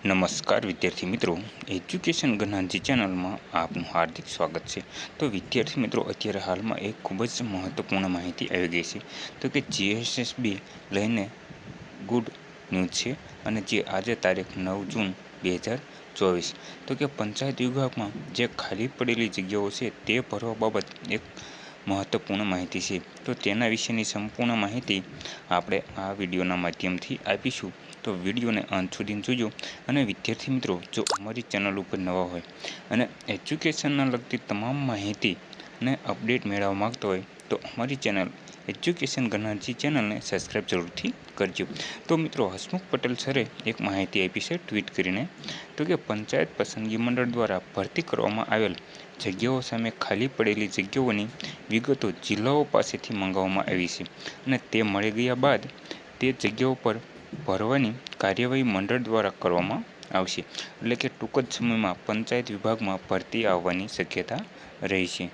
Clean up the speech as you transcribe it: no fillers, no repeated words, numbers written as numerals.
નમસ્કાર વિદ્યાર્થી મિત્રો, એજ્યુકેશન જ્ઞાનજી ચેનલમાં આપનું હાર્દિક સ્વાગત છે। તો વિદ્યાર્થી મિત્રો, અત્યારે હાલમાં એક ખૂબ જ મહત્વપૂર્ણ માહિતી આવી ગઈ છે। તો કે જીએસએસબી લઈને ગુડ ન્યૂઝ છે, અને જે આજે તારીખ 9 જૂન 2024 તો કે પંચાયત વિભાગમાં જે ખાલી પડેલી જગ્યાઓ છે તે ભરવા બાબત એક મહત્વપૂર્ણ માહિતી છે। તો તેના વિશેની સંપૂર્ણ માહિતી આપણે આ વિડીયોના માધ્યમથી આપીશું। તો વિડીયોને અંત સુધી જોજો। અને વિદ્યાર્થી મિત્રો, જો અમારી ચેનલ ઉપર નવા હોય અને એજ્યુકેશનના લગતી તમામ માહિતીને અપડેટ મેળવવા માગતો હોય તો અમારી ચેનલ એજ્યુકેશન જ્ઞાનજી ચેનલને સબસ્ક્રાઈબ જરૂરથી કરજો। તો મિત્રો, હસમુખ પટેલ સરે એક માહિતી આપી છે ટ્વીટ કરીને। તો કે પંચાયત પસંદગી મંડળ દ્વારા ભરતી કરવામાં આવેલ જગ્યાઓ સામે ખાલી પડેલી જગ્યાઓની વિગતો જિલ્લાઓ પાસેથી મંગાવવામાં આવી છે, અને તે મળી ગયા બાદ તે જગ્યાઓ પર ભરવાની કાર્યવાહી મંડળ દ્વારા કરવામાં આવશે। એટલે કે ટૂંક જ સમયમાં પંચાયત વિભાગમાં ભરતી આવવાની શક્યતા રહી છે।